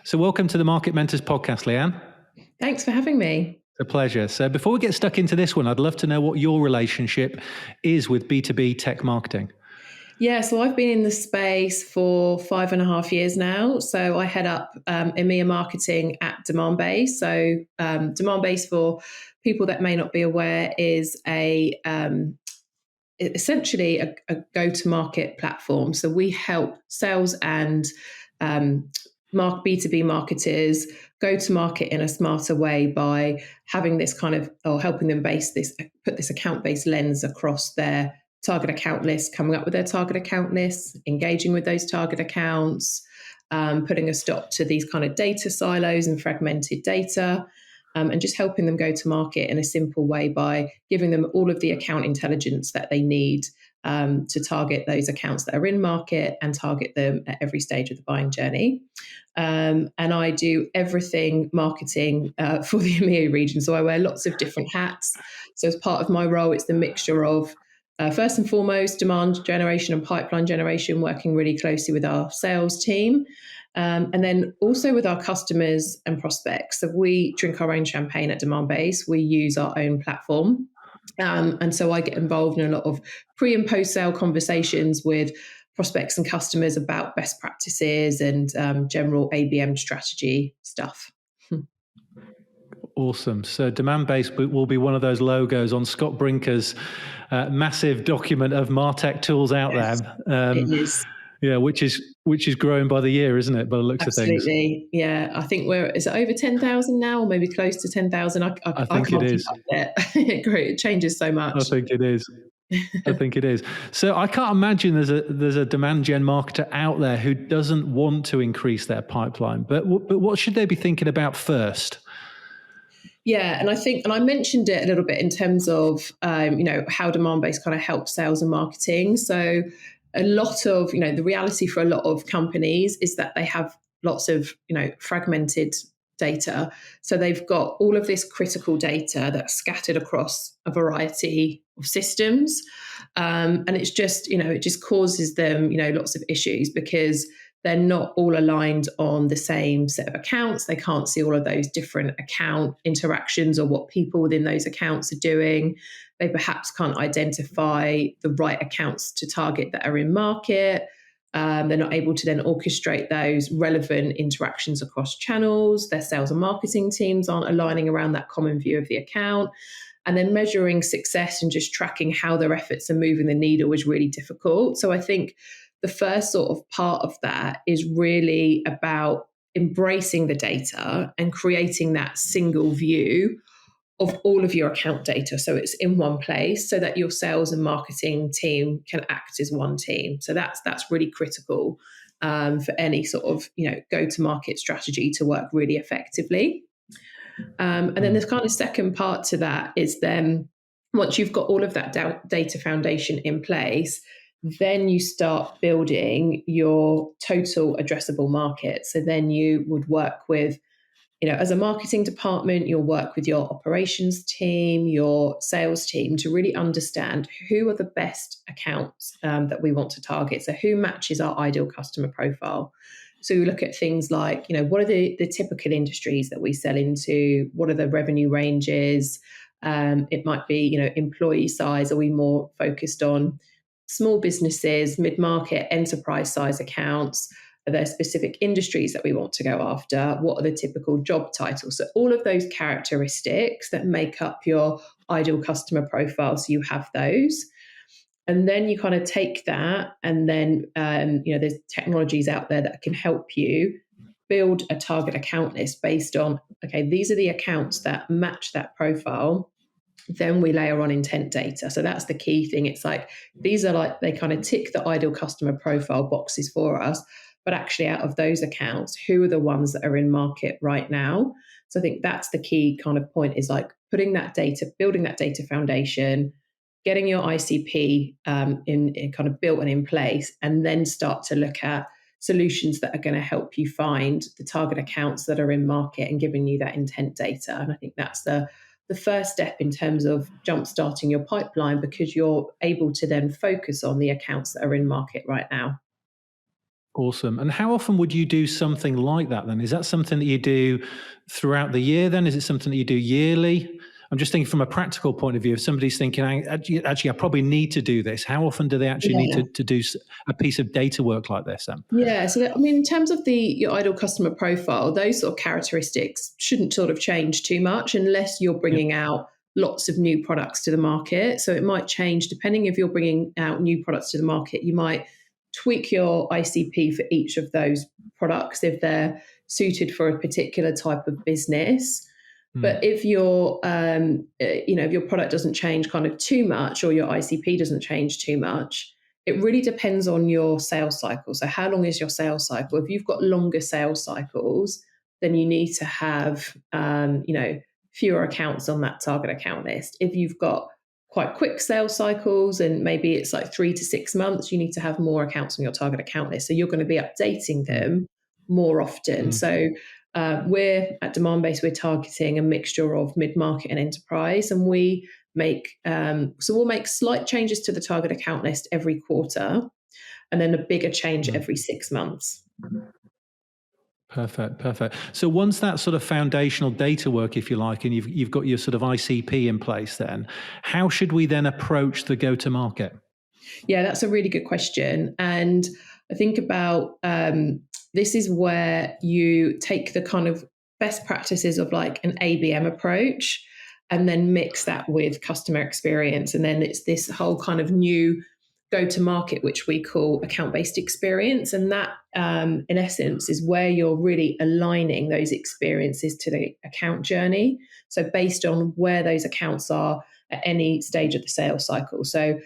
So welcome to the Market Mentors podcast, Leanne. Thanks for having me. It's a pleasure. So before we get stuck into this one, I'd love to know what your relationship is with B2B tech marketing. Yeah, so I've been in the space for 5.5 years now. So I head up EMEA marketing at Demandbase. So Demandbase, for people that may not be aware, is essentially a go-to-market platform. So we help sales and B2B marketers go to market in a smarter way by having this or helping them put this account-based lens across their target account list, coming up with their target account lists, engaging with those target accounts, putting a stop to these kind of data silos and fragmented data, and just helping them go to market in a simple way by giving them all of the account intelligence that they need to target those accounts that are in market and target them at every stage of the buying journey. And I do everything marketing for the EMEA region. So I wear lots of different hats. So as part of my role, it's the mixture of first and foremost, demand generation and pipeline generation, working really closely with our sales team. And then also with our customers and prospects. So we drink our own champagne at Demandbase. We use our own platform. And so I get involved in a lot of pre and post sale conversations with prospects and customers about best practices and general ABM strategy stuff. Awesome. So Demandbase will be one of those logos on Scott Brinker's massive document of MarTech tools out there. It is. Yeah, which is growing by the year, isn't it? By the looks Absolutely. of things. Yeah, I think is it over 10,000 now, or maybe close to 10,000? I think it is. It changes so much. I think it is. I think it is. So I can't imagine there's a demand gen marketer out there who doesn't want to increase their pipeline. But what should they be thinking about first? Yeah, and I mentioned it a little bit in terms of how Demandbase kind of helps sales and marketing. So a lot of the reality for a lot of companies is that they have lots of fragmented data. So they've got all of this critical data that's scattered across a variety of systems, and it's just it just causes them lots of issues because they're not all aligned on the same set of accounts. They can't see all of those different account interactions or what people within those accounts are doing. They perhaps can't identify the right accounts to target that are in market. They're not able to then orchestrate those relevant interactions across channels. Their sales and marketing teams aren't aligning around that common view of the account. And then measuring success and just tracking how their efforts are moving the needle is really difficult. So I think the first sort of part of that is really about embracing the data and creating that single view of all of your account data. So it's in one place so that your sales and marketing team can act as one team. So that's really critical for any sort of, go-to-market strategy to work really effectively. And then the kind of second part to that is then once you've got all of that data foundation in place, then you start building your total addressable market. So then you would work with, as a marketing department, you'll work with your operations team, your sales team to really understand who are the best accounts that we want to target. So who matches our ideal customer profile. So we look at things like, what are the typical industries that we sell into? What are the revenue ranges? It might be, employee size. Are we more focused on small businesses, mid-market, enterprise size accounts? Are there specific industries that we want to go after? What are the typical job titles? So all of those characteristics that make up your ideal customer profile, so you have those. And then you kind of take that and then, there's technologies out there that can help you build a target account list based on, okay, these are the accounts that match that profile. Then we layer on intent data. So that's the key thing. It's like, these are like, they kind of tick the ideal customer profile boxes for us. But actually out of those accounts, who are the ones that are in market right now? So I think that's the key kind of point is like putting that data, building that data foundation, getting your ICP in kind of built and in place, and then start to look at solutions that are going to help you find the target accounts that are in market and giving you that intent data. And I think that's the first step in terms of jump-starting your pipeline, because you're able to then focus on the accounts that are in market right now. Awesome. And how often would you do something like that then? Is that something that you do throughout the year then? Is it something that you do yearly? I'm just thinking from a practical point of view, if somebody's thinking, actually, I probably need to do this, how often do they actually need to do a piece of data work like this then? Yeah, so I mean, in terms of your ideal customer profile, those sort of characteristics shouldn't sort of change too much unless you're bringing out lots of new products to the market. So it might change depending if you're bringing out new products to the market. You might tweak your ICP for each of those products if they're suited for a particular type of business. But if if your product doesn't change kind of too much, or your ICP doesn't change too much, it really depends on your sales cycle. So how long is your sales cycle? If you've got longer sales cycles, then you need to have fewer accounts on that target account list. If you've got quite quick sales cycles and maybe it's like 3 to 6 months, you need to have more accounts on your target account list. So you're going to be updating them more often. So we're at Demandbase, we're targeting a mixture of mid-market and enterprise, and we make we'll make slight changes to the target account list every quarter, and then a bigger change every 6 months. Perfect. So once that sort of foundational data work, if you like, and you've got your sort of ICP in place, then how should we then approach the go-to-market? Yeah, that's a really good question. And I think about this is where you take the kind of best practices of like an ABM approach and then mix that with customer experience. And then it's this whole kind of new go-to-market, which we call account-based experience. And that, in essence, is where you're really aligning those experiences to the account journey. So based on where those accounts are at any stage of the sales cycle. So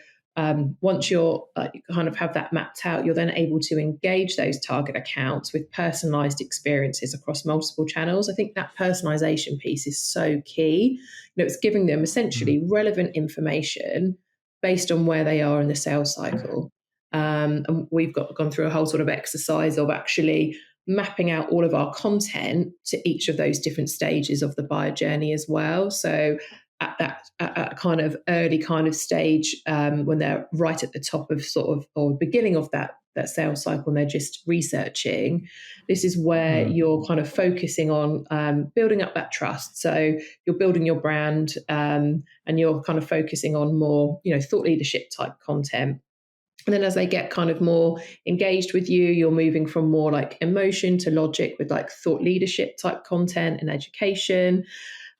once you're you kind of have that mapped out, you're then able to engage those target accounts with personalized experiences across multiple channels. I think that personalization piece is so key. It's giving them essentially relevant information based on where they are in the sales cycle. And we've gone through a whole sort of exercise of actually mapping out all of our content to each of those different stages of the buyer journey as well. So at that kind of early kind of stage, when they're right at the top of sort of, or beginning of that sales cycle and they're just researching, this is where you're kind of focusing on building up that trust. So you're building your brand, and you're kind of focusing on more, thought leadership type content. And then as they get kind of more engaged with you, you're moving from more like emotion to logic with like thought leadership type content and education.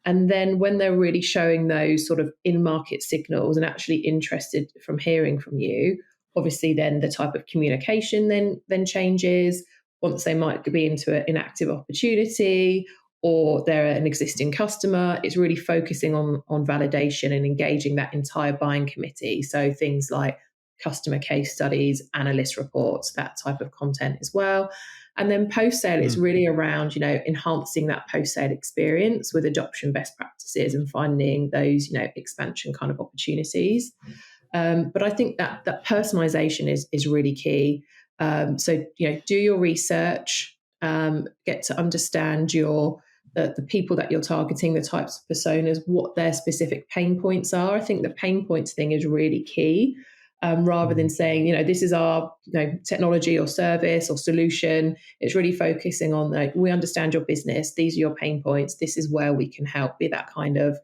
And then when they're really showing those sort of in-market signals and actually interested from hearing from you, obviously then the type of communication then changes. Once they might be into an inactive opportunity or they're an existing customer, it's really focusing on validation and engaging that entire buying committee. So things like customer case studies, analyst reports, that type of content as well. And then post-sale is really around, enhancing that post-sale experience with adoption best practices and finding those, expansion kind of opportunities. But I think that personalization is really key. So, do your research, get to understand the people that you're targeting, the types of personas, what their specific pain points are. I think the pain points thing is really key. Rather than saying, this is our technology or service or solution. It's really focusing on we understand your business. These are your pain points. This is where we can help. Be that kind of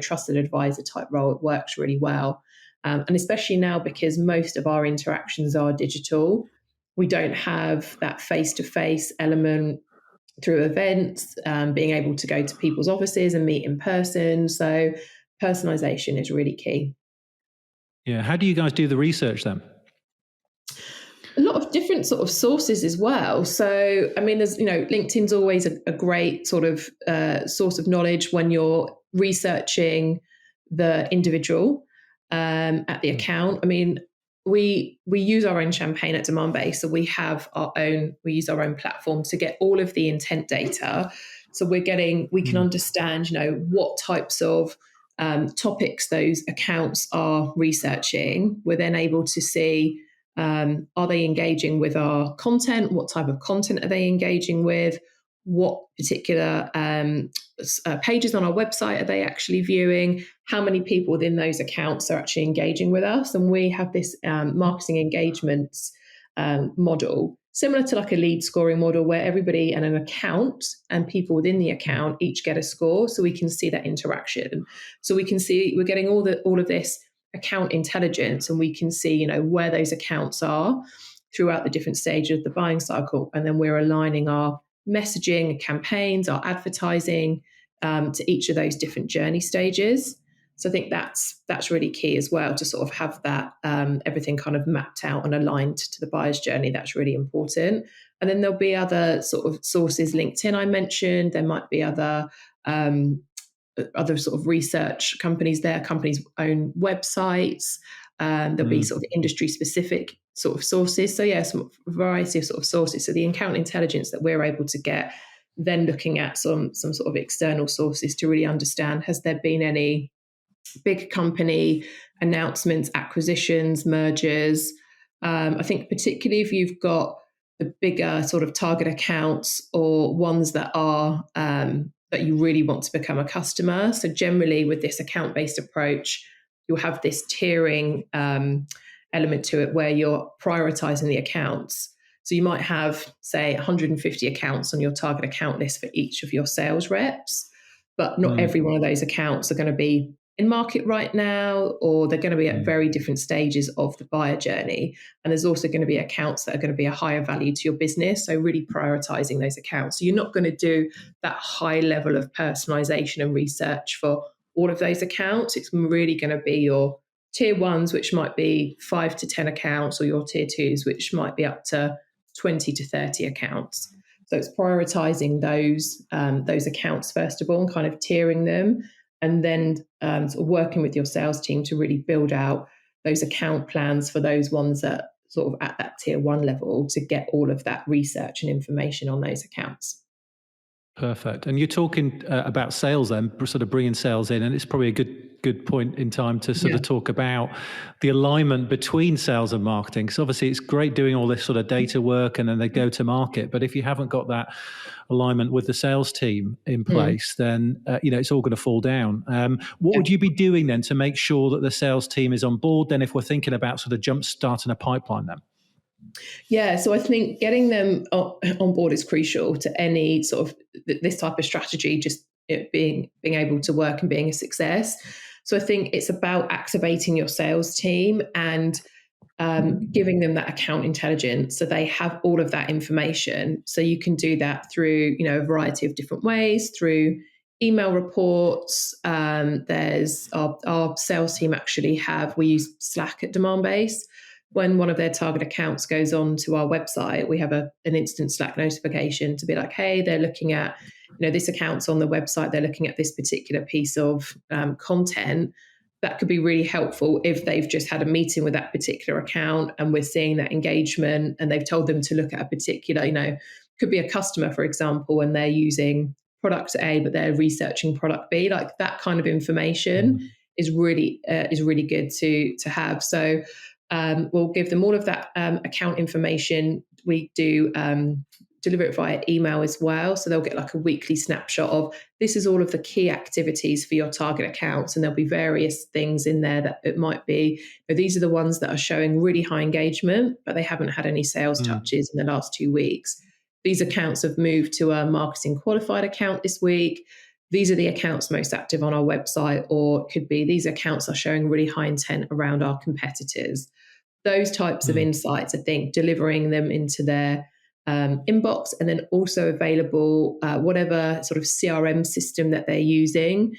trusted advisor type role. It works really well. And especially now because most of our interactions are digital, we don't have that face-to-face element through events, being able to go to people's offices and meet in person. So personalization is really key. Yeah. How do you guys do the research then? A lot of different sort of sources as well. So, I mean, there's, LinkedIn's always a great sort of source of knowledge when you're researching the individual at the account. I mean, we use our own champagne at Demandbase. So we use our own platform to get all of the intent data. So we can understand, what types of topics those accounts are researching. We're then able to see, are they engaging with our content? What type of content are they engaging with? What particular pages on our website are they actually viewing? How many people within those accounts are actually engaging with us? And we have this marketing engagements model similar to like a lead scoring model where everybody and an account and people within the account each get a score, so we can see that interaction. So we can see we're getting all of this account intelligence, and we can see, where those accounts are throughout the different stages of the buying cycle, and then we're aligning our messaging, campaigns, our advertising to each of those different journey stages. So I think that's really key as well, to sort of have that everything kind of mapped out and aligned to the buyer's journey. That's really important. And then there'll be other sort of sources. LinkedIn, I mentioned. There might be other sort of research companies there, companies' own websites. There'll be sort of industry specific sort of sources. So yeah, some variety of sort of sources. So the account intelligence that we're able to get, then looking at some sort of external sources to really understand, has there been any big company announcements, acquisitions, mergers? I think particularly if you've got the bigger sort of target accounts or ones that are that you really want to become a customer. So generally with this account-based approach, you'll have this tiering element to it where you're prioritizing the accounts. So you might have, say, 150 accounts on your target account list for each of your sales reps, but not every one of those accounts are going to be in market right now, or they're going to be at very different stages of the buyer journey. And there's also going to be accounts that are going to be a higher value to your business. So really prioritizing those accounts. So you're not going to do that high level of personalization and research for all of those accounts. It's really going to be your tier ones, which might be 5 to 10 accounts, or your tier twos, which might be up to 20 to 30 accounts. So it's prioritizing those accounts first of all, and kind of tiering them, and then sort of working with your sales team to really build out those account plans for those ones that sort of at that tier one level, to get all of that research and information on those accounts. Perfect. And you're talking about sales then, sort of bringing sales in, and it's probably a good point in time to sort of talk about the alignment between sales and marketing. Because obviously it's great doing all this sort of data work and then they go to market, but if you haven't got that alignment with the sales team in place, then it's all going to fall down. What would you be doing then to make sure that the sales team is on board then, if we're thinking about sort of jump starting a pipeline then? Yeah, so I think getting them on board is crucial to any sort of this type of strategy, just it being able to work and being a success. So I think it's about activating your sales team and giving them that account intelligence, so they have all of that information. So you can do that through a variety of different ways, through email reports. There's our sales team actually we use Slack at Demandbase. When one of their target accounts goes on to our website, we have an instant Slack notification to be like, hey, they're looking at, this account's on the website, they're looking at this particular piece of content. That could be really helpful if they've just had a meeting with that particular account and we're seeing that engagement, and they've told them to look at a particular, could be a customer, for example, and they're using product A, but they're researching product B. Like that kind of information is really good to have. So we'll give them all of that account information. We do deliver it via email as well. So they'll get like a weekly snapshot of, this is all of the key activities for your target accounts. And there'll be various things in there that it might be, these are the ones that are showing really high engagement, but they haven't had any sales touches in the last 2 weeks. These accounts have moved to a marketing qualified account this week. These are the accounts most active on our website, or it could be these accounts are showing really high intent around our competitors. Those types of insights, I think, delivering them into their inbox, and then also available, whatever sort of CRM system that they're using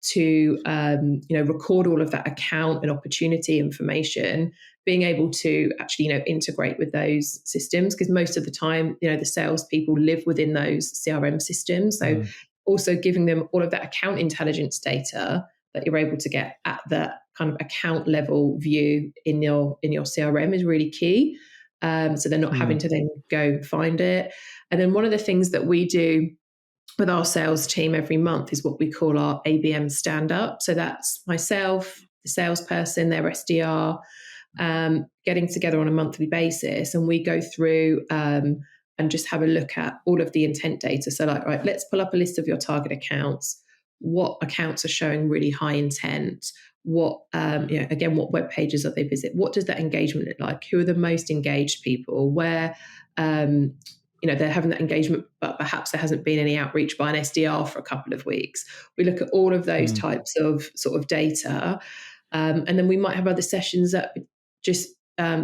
to, record all of that account and opportunity information, being able to actually, integrate with those systems, because most of the time, the salespeople live within those CRM systems. So also giving them all of that account intelligence data that you're able to get at that kind of account level view in your CRM is really key. So they're not having to then go find it. And then one of the things that we do with our sales team every month is what we call our ABM stand-up. So that's myself, the salesperson, their SDR, getting together on a monthly basis, and we go through and just have a look at all of the intent data. So like, right, let's pull up a list of your target accounts. what accounts are showing really high intent, what again, what web pages are they visit, what does that engagement look like, who are the most engaged people, where they're having that engagement, but perhaps there hasn't been any outreach by an SDR for a couple of weeks. We look at all of those types of sort of data, and then we might have other sessions that just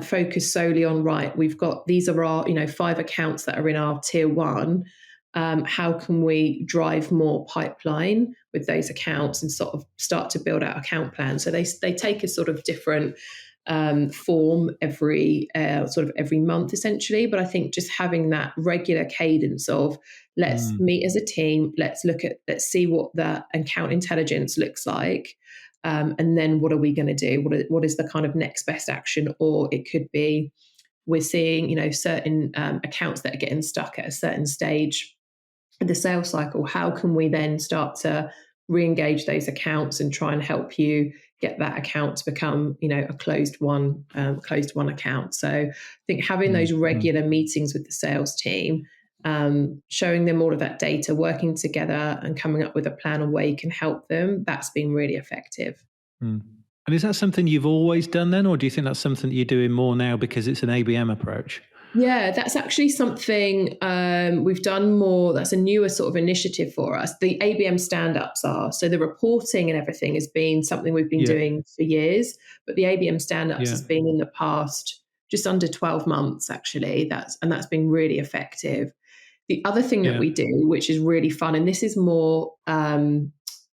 focus solely on, right, we've got, these are our 5 accounts that are in our tier 1. How can we drive more pipeline with those accounts and sort of start to build out account plans? So they take a sort of different form every month, essentially. But I think just having that regular cadence of, let's meet as a team, let's see what that account intelligence looks like, and then what are we going to do? What is the kind of next best action? Or it could be, we're seeing certain accounts that are getting stuck at a certain stage in the sales cycle. How can we then start to re-engage those accounts and try and help you get that account to become a closed one account? So I think having those regular meetings with the sales team, showing them all of that data, working together and coming up with a plan on where you can help them, that's been really effective. And is that something you've always done then, or do you think that's something that you're doing more now because it's an ABM approach? Yeah, that's actually something we've done more. That's a newer sort of initiative for us. The ABM stand-ups are. So the reporting and everything has been something we've been doing for years, but the ABM stand-ups has been in the past just under 12 months, actually. That's been really effective. The other thing that we do, which is really fun, and this is more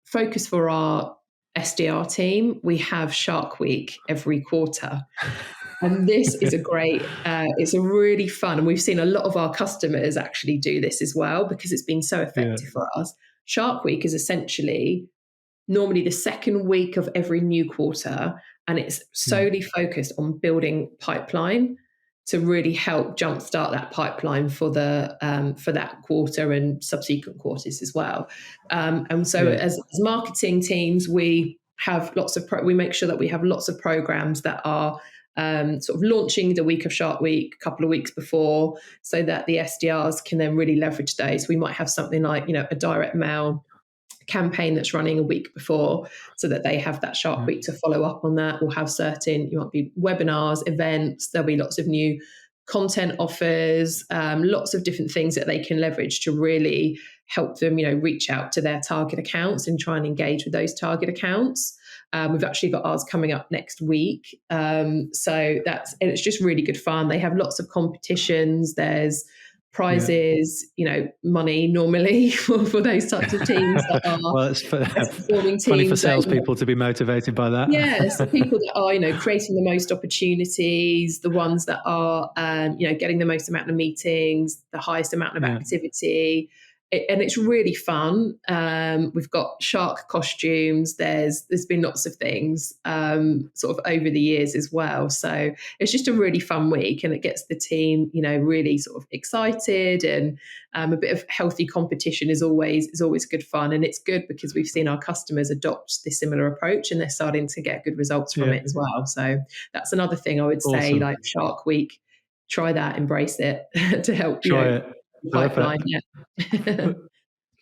focus for our SDR team, we have Shark Week every quarter. And this is it's a really fun, and we've seen a lot of our customers actually do this as well because it's been so effective for us. Shark Week is essentially normally the second week of every new quarter, and it's solely focused on building pipeline to really help jumpstart that pipeline for that quarter and subsequent quarters as well. And so as marketing teams, we have we make sure that we have lots of programs that are sort of launching the week of Shark Week a couple of weeks before, so that the SDRs can then really leverage those. We might have something like a direct mail campaign that's running a week before, so that they have that Shark Week to follow up on that. We'll have you might be webinars, events, there'll be lots of new content offers, lots of different things that they can leverage to really help them reach out to their target accounts and try and engage with those target accounts. We've actually got ours coming up next week. So it's just really good fun. They have lots of competitions. There's prizes, money normally for those types of teams that are well, it's performing teams. Funny for salespeople to be motivated by that. Yes, the people that are creating the most opportunities, the ones that are getting the most amount of meetings, the highest amount of activity. And it's really fun. We've got shark costumes. There's been lots of things sort of over the years as well. So it's just a really fun week, and it gets the team, really sort of excited, and a bit of healthy competition is always good fun. And it's good because we've seen our customers adopt this similar approach, and they're starting to get good results from it as well. So that's another thing I would say, like Shark Week, try that, embrace it to help pipeline.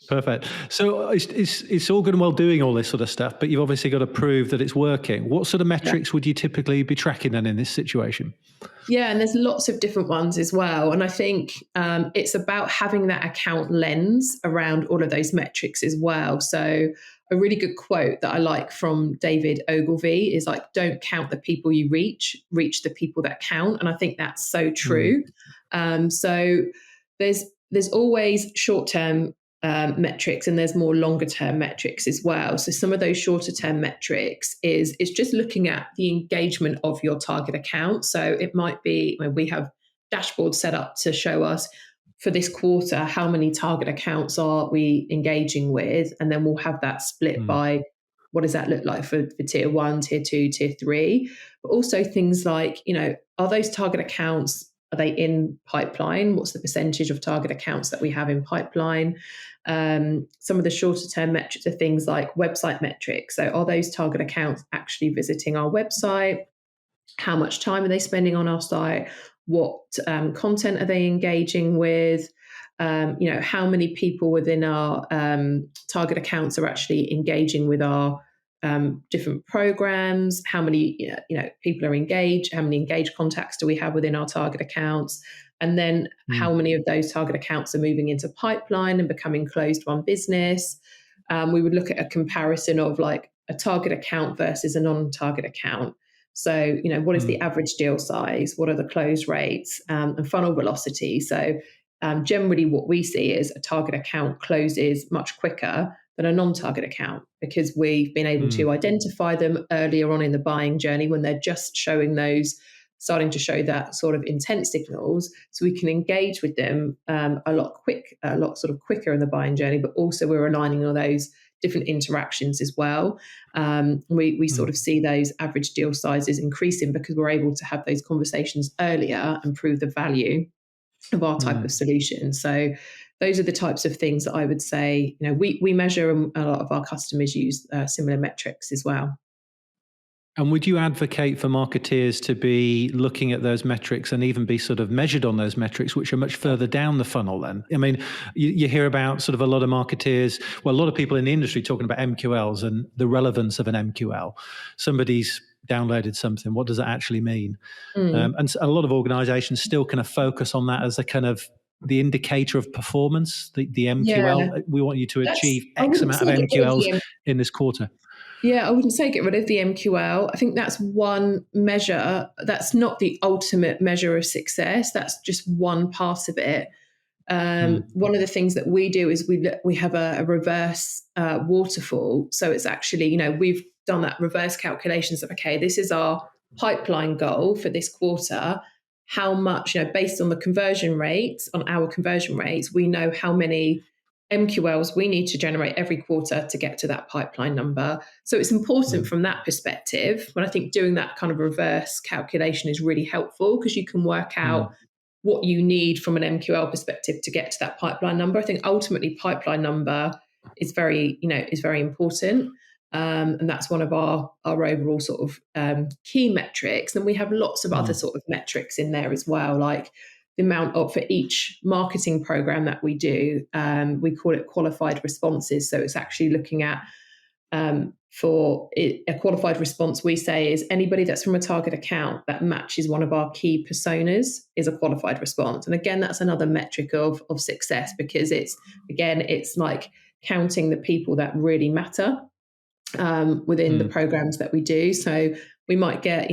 Perfect. So it's all good and well doing all this sort of stuff, but you've obviously got to prove that it's working. What sort of metrics would you typically be tracking then in this situation? Yeah, and there's lots of different ones as well. And I think it's about having that account lens around all of those metrics as well. So a really good quote that I like from David Ogilvy is like, don't count the people you reach the people that count. And I think that's so true. So there's always short-term metrics, and there's more longer-term metrics as well. So some of those shorter-term metrics is just looking at the engagement of your target account. So it might be, we have dashboards set up to show us for this quarter how many target accounts are we engaging with, and then we'll have that split by what does that look like for tier 1, tier 2, tier 3. But also things like, are those target accounts, are they in pipeline? What's the percentage of target accounts that we have in pipeline? Some of the shorter term metrics are things like website metrics. So are those target accounts actually visiting our website? How much time are they spending on our site? What content are they engaging with? How many people within our target accounts are actually engaging with our different programs, how many people are engaged, how many engaged contacts do we have within our target accounts, and then how many of those target accounts are moving into pipeline and becoming closed won business. We would look at a comparison of like a target account versus a non-target account. So, what is the average deal size? What are the close rates and funnel velocity? So generally what we see is a target account closes much quicker than a non-target account, because we've been able to identify them earlier on in the buying journey when they're just starting to show that sort of intent signals, so we can engage with them a lot quicker in the buying journey. But also we're aligning all those different interactions as well. We sort of see those average deal sizes increasing because we're able to have those conversations earlier and prove the value of our type of solution. So those are the types of things that I would say, we measure, and a lot of our customers use similar metrics as well. And would you advocate for marketeers to be looking at those metrics and even be sort of measured on those metrics, which are much further down the funnel then? I mean, you hear about sort of a lot of marketeers, a lot of people in the industry talking about MQLs and the relevance of an MQL. Somebody's downloaded something. What does that actually mean? And a lot of organizations still kind of focus on that as a kind of the indicator of performance, the MQL. Yeah. We want you to achieve X amount of MQLs in this quarter. Yeah, I wouldn't say get rid of the MQL. I think that's one measure. That's not the ultimate measure of success. That's just one part of it. One of the things that we do is we have a reverse waterfall. So it's actually, we've done that reverse calculations of, okay, this is our pipeline goal for this quarter. How much, based on the conversion rates, on our conversion rates, we know how many MQLs we need to generate every quarter to get to that pipeline number. So it's important from that perspective. But I think doing that kind of reverse calculation is really helpful, because you can work out what you need from an MQL perspective to get to that pipeline number. I think ultimately pipeline number is very important. And that's one of our overall sort of key metrics. And we have lots of other sort of metrics in there as well, like the amount of, for each marketing program that we do, we call it qualified responses. So it's actually looking at, for a qualified response, we say is anybody that's from a target account that matches one of our key personas is a qualified response. And again, that's another metric of success, because it's like counting the people that really matter within the programs that we do. So we might get,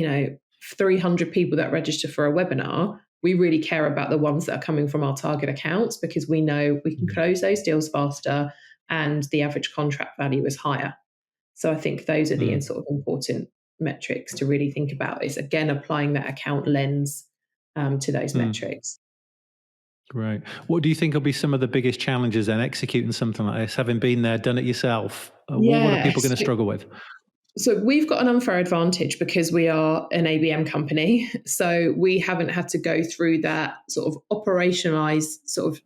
300 people that register for a webinar. We really care about the ones that are coming from our target accounts, because we know we can close those deals faster and the average contract value is higher. So I think those are the sort of important metrics to really think about, is again applying that account lens to those metrics. Right. What do you think will be some of the biggest challenges in executing something like this, having been there, done it yourself? What are people going to struggle with? So we've got an unfair advantage because we are an ABM company. So we haven't had to go through that sort of operationalized sort of,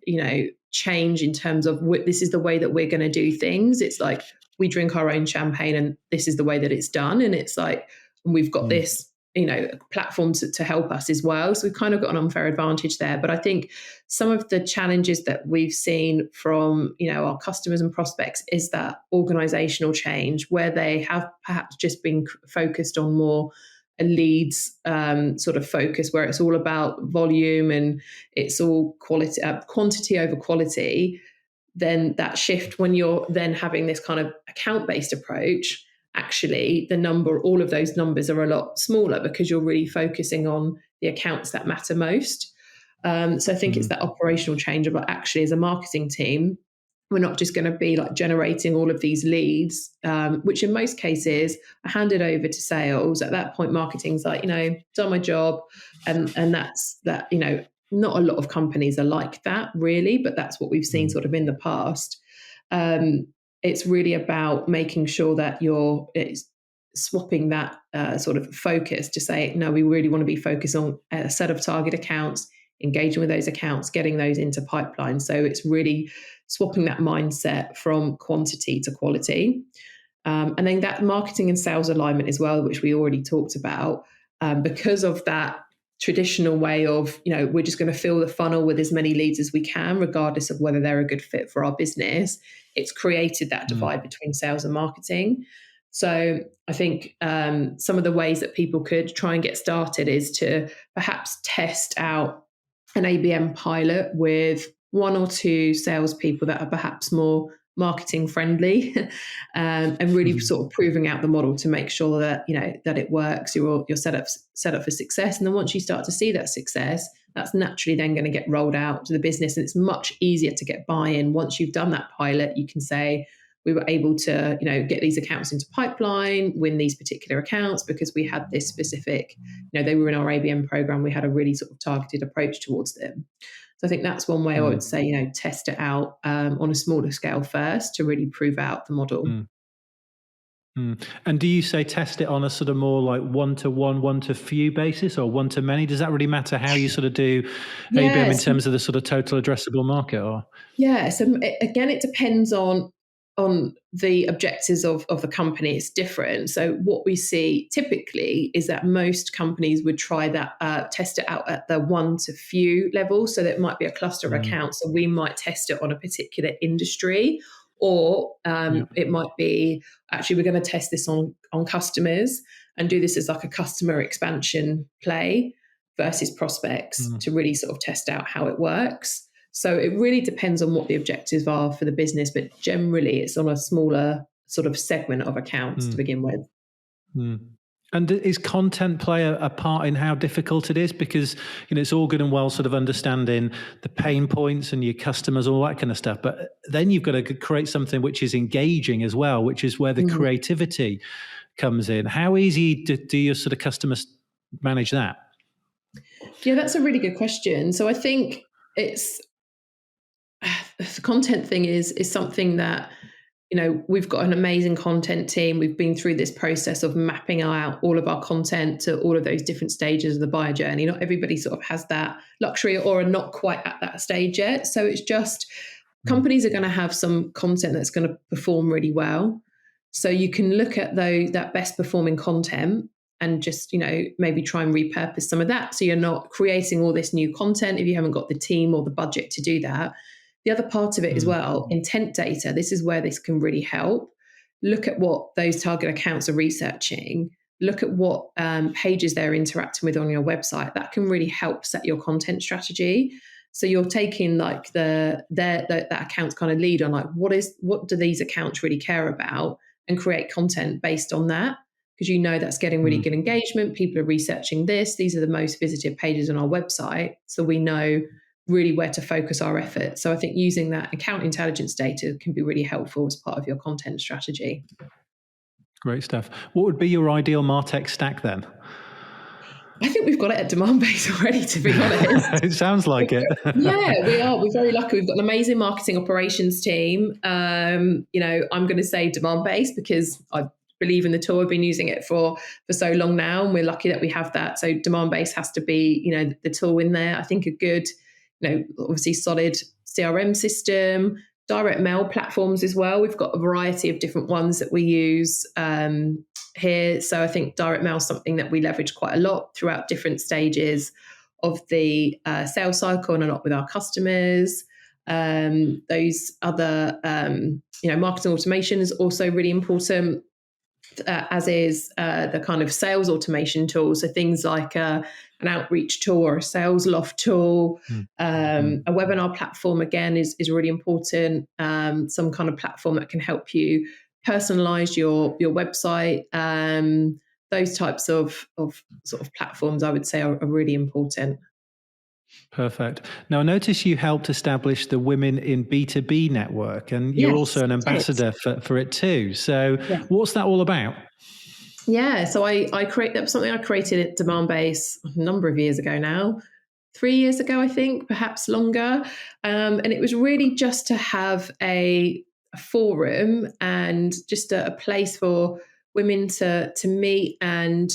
change in terms of this is the way that we're going to do things. It's like we drink our own champagne and this is the way that it's done. And it's like, we've got this, platforms to help us as well. So we've kind of got an unfair advantage there. But I think some of the challenges that we've seen from, our customers and prospects is that organizational change, where they have perhaps just been focused on more a leads sort of focus, where it's all about volume and it's all quantity over quality. Then that shift, when you're then having this kind of account-based approach, actually all of those numbers are a lot smaller, because you're really focusing on the accounts that matter most. So I think it's that operational change of, like, actually as a marketing team, we're not just going to be like generating all of these leads, which in most cases are handed over to sales. At that point, marketing's like, done my job. And that's that, not a lot of companies are like that really, but that's what we've seen sort of in the past. It's really about making sure that it's swapping that sort of focus to say, no, we really want to be focused on a set of target accounts, engaging with those accounts, getting those into pipeline. So it's really swapping that mindset from quantity to quality. And then that marketing and sales alignment as well, which we already talked about, because of that traditional way of, we're just going to fill the funnel with as many leads as we can, regardless of whether they're a good fit for our business. It's created that divide between sales and marketing. So I think some of the ways that people could try and get started is to perhaps test out an ABM pilot with one or two salespeople that are perhaps more marketing friendly, and really sort of proving out the model to make sure that that it works. You're set up for success, and then once you start to see that success, that's naturally then going to get rolled out to the business, and it's much easier to get buy-in once you've done that pilot. You can say, we were able to get these accounts into pipeline, win these particular accounts because we had this specific, they were in our ABM program. We had a really sort of targeted approach towards them. So I think that's one way I would say, test it out on a smaller scale first to really prove out the model. And do you say test it on a sort of more like one-to-one, one-to-few basis, or one-to-many? Does that really matter how you sort of do ABM in terms of the sort of total addressable market? Or so again, it depends on the objectives of the company. It's different. So what we see typically is that most companies would try that, test it out at the one to few level. So that might be a cluster of accounts. So we might test it on a particular industry, or it might be, actually, we're going to test this on customers and do this as like a customer expansion play versus prospects to really sort of test out how it works. So it really depends on what the objectives are for the business, but generally it's on a smaller sort of segment of accounts to begin with. And is content play a part in how difficult it is? Because it's all good and well sort of understanding the pain points and your customers, all that kind of stuff, but then you've got to create something which is engaging as well, which is where the creativity comes in. How easy do your sort of customers manage that? Yeah, that's a really good question. So I think the content thing is something that, we've got an amazing content team. We've been through this process of mapping out all of our content to all of those different stages of the buyer journey. Not everybody sort of has that luxury or are not quite at that stage yet. So it's just companies are going to have some content that's going to perform really well. So you can look at that best performing content and just, maybe try and repurpose some of that. So you're not creating all this new content if you haven't got the team or the budget to do that. The other part of it as well, intent data, this is where this can really help. Look at what those target accounts are researching. Look at what pages they're interacting with on your website. That can really help set your content strategy. So you're taking like that account's kind of lead on like, what do these accounts really care about, and create content based on that. Because that's getting really good engagement. People are researching this. These are the most visited pages on our website. So we know really where to focus our efforts. So I think using that account intelligence data can be really helpful as part of your content strategy. Great stuff. What would be your ideal MarTech stack then? I think we've got it at Demandbase already, to be honest. It sounds like it. Yeah, we are. We're very lucky. We've got an amazing marketing operations team. I'm going to say Demandbase because I believe in the tool. I've been using it for so long now, and we're lucky that we have that. So Demandbase has to be, the tool in there. I think a good, obviously solid CRM system, direct mail platforms as well. We've got a variety of different ones that we use here. So I think direct mail is something that we leverage quite a lot throughout different stages of the sales cycle and a lot with our customers. Those other, marketing automation is also really important. As is the kind of sales automation tools. So things like an outreach tool or a sales loft tool. A webinar platform, again, is really important. Some kind of platform that can help you personalize your website. Those types of sort of platforms, I would say, are really important. Perfect. Now, I notice you helped establish the Women in B2B network, and you're also an ambassador for it too. So what's that all about? Yeah, so that was something I created at Demandbase a number of years ago now, 3 years ago, I think, perhaps longer. And it was really just to have a forum and just a place for women to meet and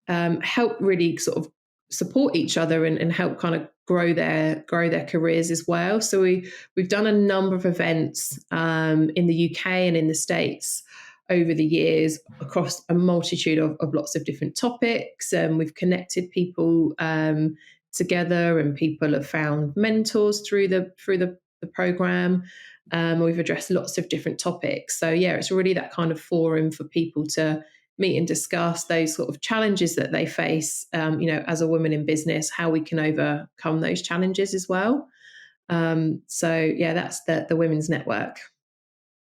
help really sort of support each other and help kind of grow their careers as well. So we've done a number of events in the UK and in the States over the years across a multitude of lots of different topics. We've connected people together, and people have found mentors through the program. We've addressed lots of different topics. So yeah, it's really that kind of forum for people to meet and discuss those sort of challenges that they face, as a woman in business, how we can overcome those challenges as well. So yeah, that's the Women's Network.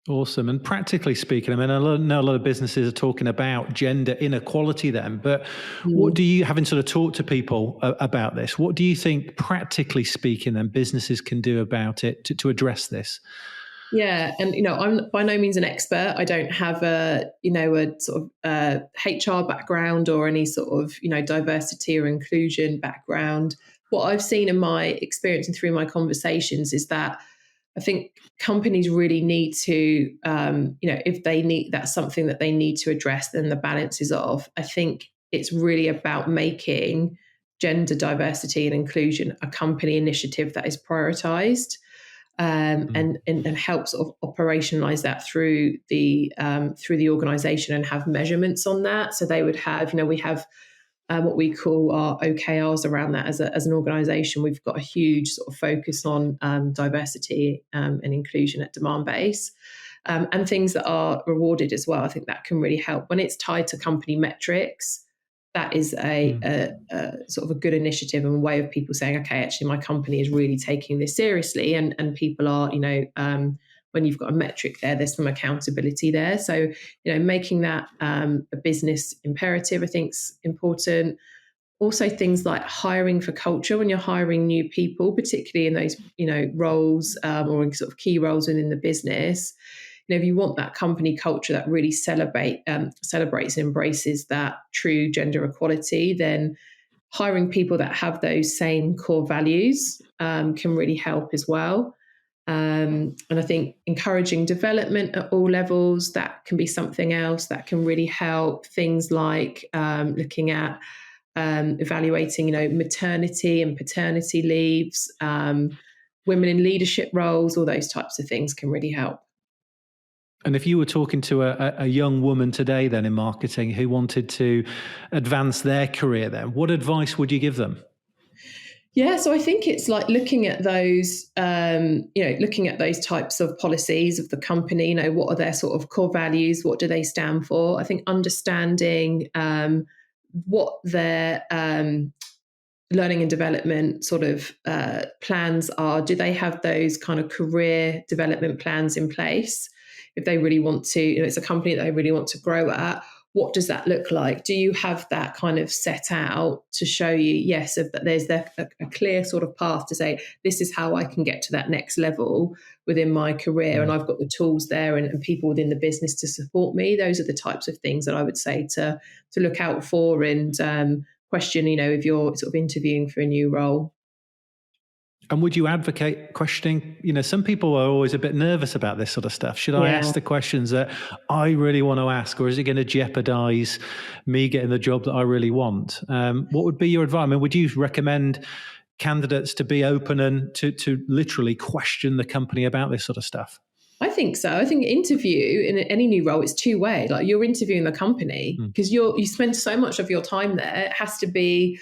Awesome. And practically speaking, I mean, I know a lot of businesses are talking about gender inequality then, but what do you, having sort of talked to people about this, what do you think, practically speaking, then businesses can do about it to address this? Yeah, and I'm by no means an expert. I don't have a sort of HR background or any sort of diversity or inclusion background. What I've seen in my experience and through my conversations is that I think companies really need to, if they need, that's something that they need to address, then the balance is off. I think it's really about making gender diversity and inclusion a company initiative that is prioritized, and help sort of operationalize that through the organization and have measurements on that. So they would have, we have what we call our OKRs around that as an organisation. We've got a huge sort of focus on diversity and inclusion at Demandbase, and things that are rewarded as well. I think that can really help when it's tied to company metrics. That is a sort of a good initiative and a way of people saying, okay, actually, my company is really taking this seriously, and people are, when you've got a metric there, there's some accountability there. So, making that a business imperative, I think, is important. Also, things like hiring for culture. When you're hiring new people, particularly in those, roles or in sort of key roles within the business, if you want that company culture that really celebrates and embraces that true gender equality, then hiring people that have those same core values can really help as well. And I think encouraging development at all levels, that can be something else that can really help. Things like looking at evaluating, maternity and paternity leaves, women in leadership roles, all those types of things can really help. And if you were talking to a young woman today then in marketing who wanted to advance their career then, what advice would you give them? Yeah, so I think it's like looking at those, looking at those types of policies of the company. What are their sort of core values? What do they stand for? I think understanding what their learning and development sort of plans are. Do they have those kind of career development plans in place? If they really want to, it's a company that they really want to grow at, what does that look like? Do you have that kind of set out to show you, yes, that there's a clear sort of path to say, this is how I can get to that next level within my career, and I've got the tools there and people within the business to support me? Those are the types of things that I would say to look out for and question, if you're sort of interviewing for a new role. And would you advocate questioning? Some people are always a bit nervous about this sort of stuff. Should I ask the questions that I really want to ask, or is it going to jeopardize me getting the job that I really want? What would be your advice? I mean, would you recommend candidates to be open and to literally question the company about this sort of stuff? I think so. I think interview in any new role, it's two-way. Like, you're interviewing the company because you spend so much of your time there. It has to be,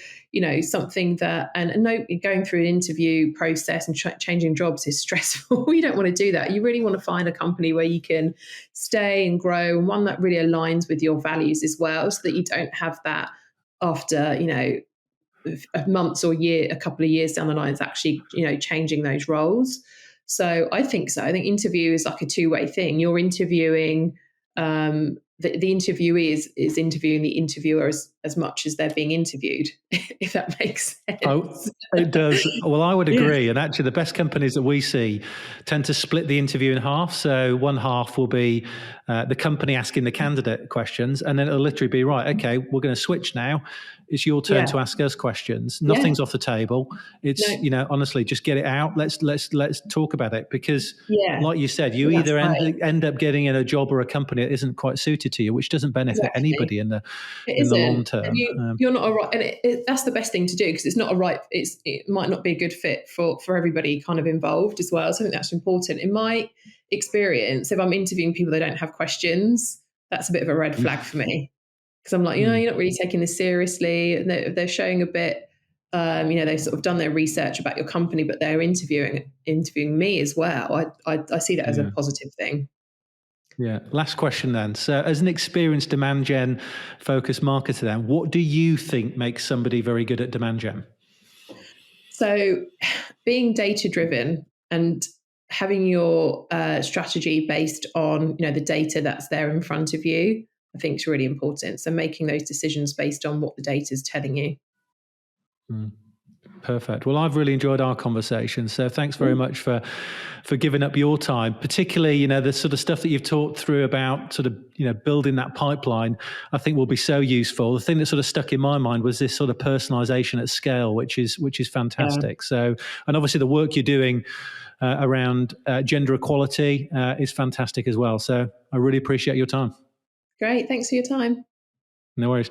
something that, and no, going through an interview process and changing jobs is stressful. You don't want to do that. You really want to find a company where you can stay and grow, and one that really aligns with your values as well, so that you don't have that after, months or a couple of years down the line, it's actually, changing those roles. So I think so. I think interview is like a two-way thing. You're interviewing, the interviewee is interviewing the interviewer as much as they're being interviewed, if that makes sense. Oh, it does. Well, I would agree. Yeah. And actually, the best companies that we see tend to split the interview in half. So one half will be the company asking the candidate questions, and then it'll literally be, right, okay, we're going to switch now. It's your turn to ask us questions. Nothing's off the table. It's, honestly, just get it out. Let's talk about it, because like you said, you either end up getting in a job or a company that isn't quite suited to you, which doesn't benefit anybody in the long term. You're not a right, and that's the best thing to do, because it's not a right. It might not be a good fit for everybody kind of involved as well. So I think that's important. In my experience, if I'm interviewing people that don't have questions, that's a bit of a red flag for me, because I'm like, you're not really taking this seriously. And they're showing a bit, they've sort of done their research about your company, but they're interviewing me as well. I see that as a positive thing. Yeah. Last question then. So as an experienced demand gen focused marketer then, what do you think makes somebody very good at demand gen? So being data driven and having your strategy based on the data that's there in front of you, I think is really important. So making those decisions based on what the data is telling you. Perfect. Well, I've really enjoyed our conversation. So thanks very much for giving up your time, particularly, the sort of stuff that you've talked through about sort of, building that pipeline, I think will be so useful. The thing that sort of stuck in my mind was this sort of personalization at scale, which is fantastic. So, and obviously the work you're doing around gender equality is fantastic as well. So I really appreciate your time. Great. Thanks for your time. No worries.